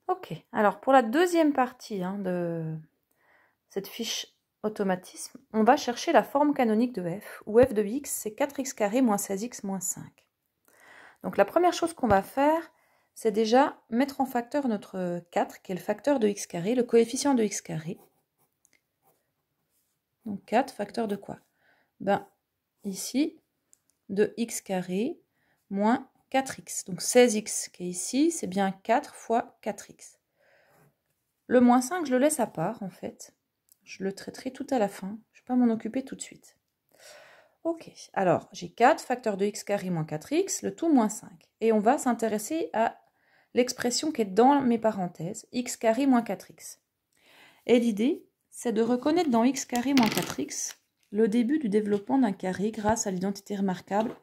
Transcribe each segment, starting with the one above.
Ok, alors pour la deuxième partie de cette fiche automatisme, on va chercher la forme canonique de f, où f de x c'est 4x carré moins 16x moins 5. Donc la première chose qu'on va faire, c'est déjà mettre en facteur notre 4, qui est le facteur de x carré, le coefficient de x carré. Donc 4, facteur de quoi? Ben, ici, de x carré moins 4x. Donc 16x qui est ici, c'est bien 4 fois 4x. Le moins 5, je le laisse à part, en fait. Je le traiterai tout à la fin. Je ne vais pas m'en occuper tout de suite. Ok, alors j'ai 4, facteur de x carré moins 4x, le tout moins 5. Et on va s'intéresser à l'expression qui est dans mes parenthèses, x carré moins 4x. Et l'idée, c'est de reconnaître dans x carré moins 4x le début du développement d'un carré grâce à l'identité remarquable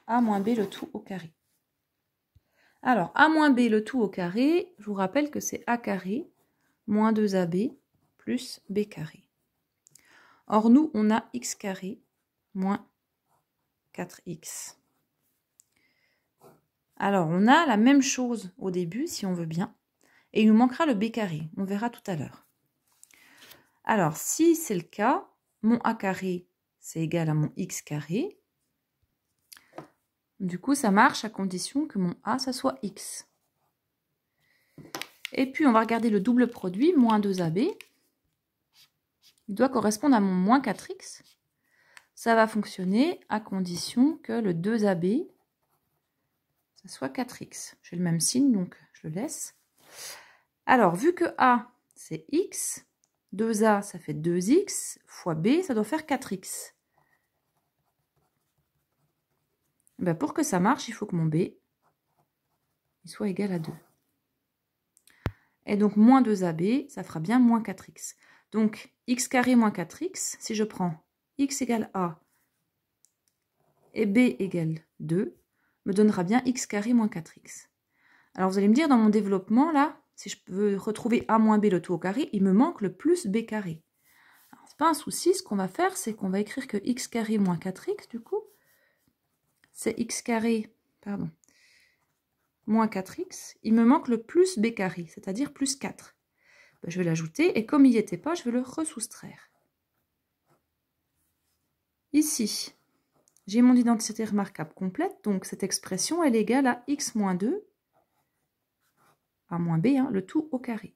a moins b le tout au carré. Alors, a moins b le tout au carré, je vous rappelle que c'est a carré moins 2ab plus b carré. Or, nous, on a x carré moins 4x. Alors, on a la même chose au début, si on veut bien, et il nous manquera le b carré. On verra tout à l'heure. Alors, si c'est le cas, mon a carré, c'est égal à mon x carré. Du coup, ça marche à condition que mon a, ça soit x. Et puis, on va regarder le double produit, moins 2ab. Il doit correspondre à mon moins 4x. Ça va fonctionner à condition que le 2ab, ça soit 4x. J'ai le même signe, donc je le laisse. Alors, vu que a, c'est x, 2a, ça fait 2x, fois b, ça doit faire 4x. Ben, pour que ça marche, il faut que mon b il soit égal à 2. Et donc, moins 2ab, ça fera bien moins 4x. Donc, x carré moins 4x, si je prends x égale a et b égale 2, me donnera bien x carré moins 4x. Alors, vous allez me dire, dans mon développement, là, si je veux retrouver a moins b le tout au carré, il me manque le plus b carré. Alors, c'est pas un souci, ce qu'on va faire, c'est qu'on va écrire que x carré moins 4x, du coup, c'est x carré, pardon, moins 4x, il me manque le plus b carré, c'est-à-dire plus 4. Ben, je vais l'ajouter, et comme il n'y était pas, je vais le ressoustraire. Ici, j'ai mon identité remarquable complète, donc cette expression, elle est égale à x moins 2, à moins b, le tout au carré.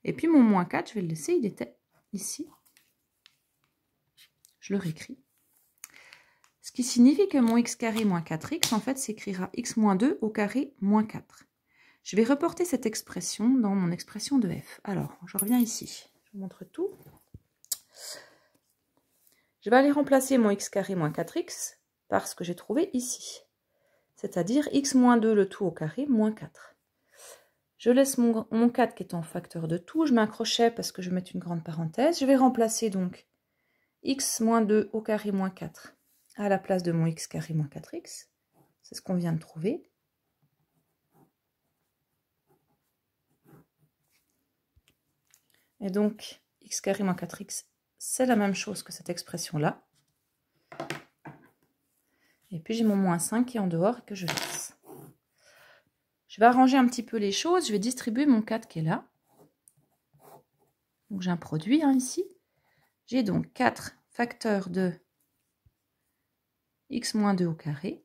Et puis mon moins 4, je vais le laisser, il était ici. Je le réécris. Ce qui signifie que mon x carré moins 4x, en fait, s'écrira x moins 2 au carré moins 4. Je vais reporter cette expression dans mon expression de f. Alors, je reviens ici. Je vous montre tout. Je vais aller remplacer mon x carré moins 4x par ce que j'ai trouvé ici. C'est-à-dire x moins 2 le tout au carré moins 4. Je laisse mon 4 qui est en facteur de tout. Je mets un crochet parce que je vais mettre une grande parenthèse. Je vais remplacer donc x moins 2 au carré moins 4 à la place de mon x carré moins 4x. C'est ce qu'on vient de trouver. Et donc, x carré moins 4x, c'est la même chose que cette expression-là. Et puis, j'ai mon moins 5 qui est en dehors et que je laisse. Je vais arranger un petit peu les choses. Je vais distribuer mon 4 qui est là. Donc, j'ai un produit ici. J'ai donc 4 facteurs de x moins 2 au carré,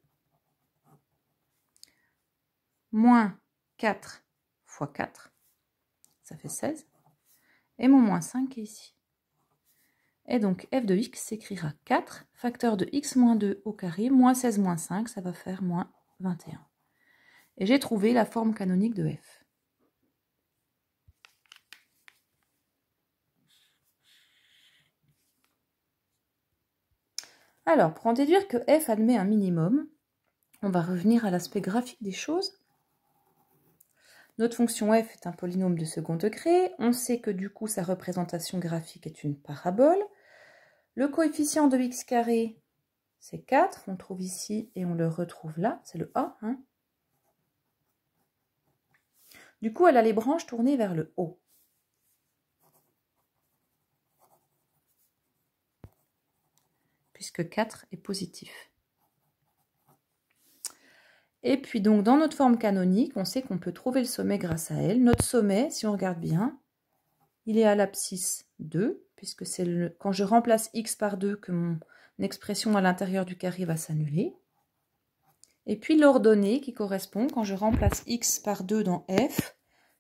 moins 4 fois 4, ça fait 16, et mon moins 5 qui est ici. Et donc f de x s'écrira 4 facteur de x moins 2 au carré, moins 16 moins 5, ça va faire moins 21. Et j'ai trouvé la forme canonique de f. Alors, pour en déduire que f admet un minimum, on va revenir à l'aspect graphique des choses. Notre fonction f est un polynôme de second degré. On sait que du coup, sa représentation graphique est une parabole. Le coefficient de x carré, c'est 4. On le trouve ici et on le retrouve là. C'est le a. Du coup, elle a les branches tournées vers le haut. Puisque 4 est positif. Et puis donc dans notre forme canonique, on sait qu'on peut trouver le sommet grâce à elle. Notre sommet, si on regarde bien, il est à l'abscisse 2, puisque c'est quand je remplace x par 2 que mon expression à l'intérieur du carré va s'annuler. Et puis l'ordonnée qui correspond, quand je remplace x par 2 dans f,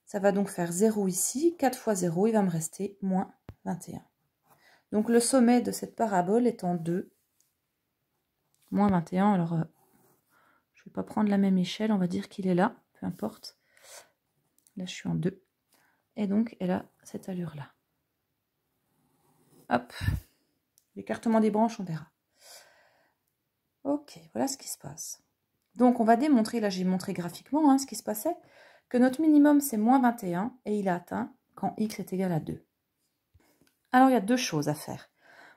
ça va donc faire 0 ici, 4 fois 0, il va me rester moins 21. Donc le sommet de cette parabole est en 2, moins 21, alors je ne vais pas prendre la même échelle, on va dire qu'il est là, peu importe. Là je suis en 2, et donc elle a cette allure-là. Hop, l'écartement des branches, on verra. Ok, voilà ce qui se passe. Donc on va démontrer, là j'ai montré graphiquement ce qui se passait, que notre minimum c'est moins 21 et il est atteint quand x est égal à 2. Alors il y a deux choses à faire.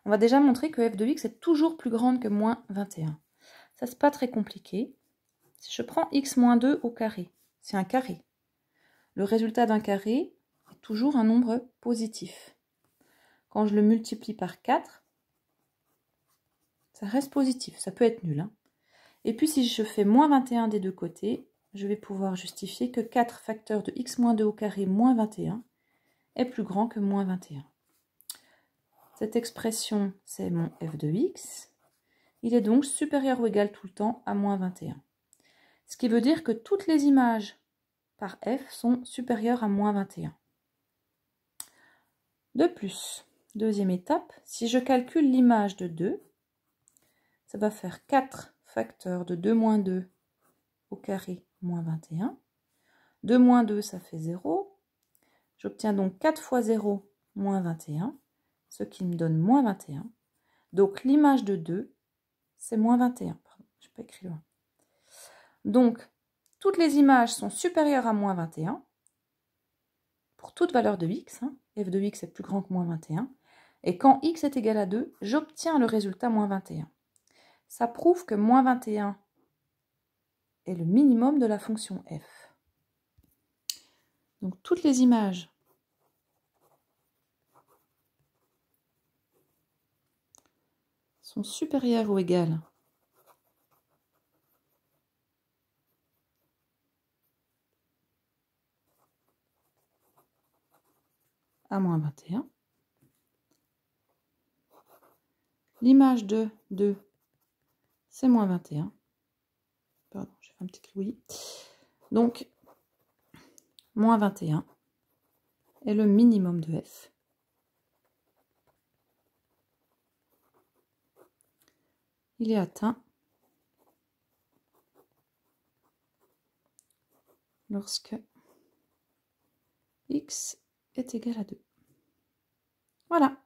On va déjà montrer que f de x est toujours plus grande que moins 21. Ça c'est pas très compliqué. Si je prends x moins 2 au carré, c'est un carré. Le résultat d'un carré est toujours un nombre positif. Quand je le multiplie par 4, ça reste positif, ça peut être nul. Et puis si je fais moins 21 des deux côtés, je vais pouvoir justifier que 4 facteurs de x moins 2 au carré moins 21 est plus grand que moins 21. Cette expression, c'est mon f de x. Il est donc supérieur ou égal tout le temps à moins 21. Ce qui veut dire que toutes les images par f sont supérieures à moins 21. De plus, deuxième étape, si je calcule l'image de 2, ça va faire 4 facteurs de 2 moins 2 au carré moins 21. 2 moins 2, ça fait 0. J'obtiens donc 4 fois 0, moins 21, ce qui me donne moins 21. Donc l'image de 2, c'est moins 21. Pardon, je n'ai pas écrit loin. Donc, toutes les images sont supérieures à moins 21, pour toute valeur de x. F de x est plus grand que moins 21. Et quand x est égal à 2, j'obtiens le résultat moins 21. Ça prouve que moins 21 est le minimum de la fonction f. Donc toutes les images sont supérieures ou égales à moins 21. L'image de 2, c'est moins 21. Pardon, j'ai fait un petit oui. Donc, moins 21 est le minimum de f. Il est atteint lorsque x est égal à 2. Voilà.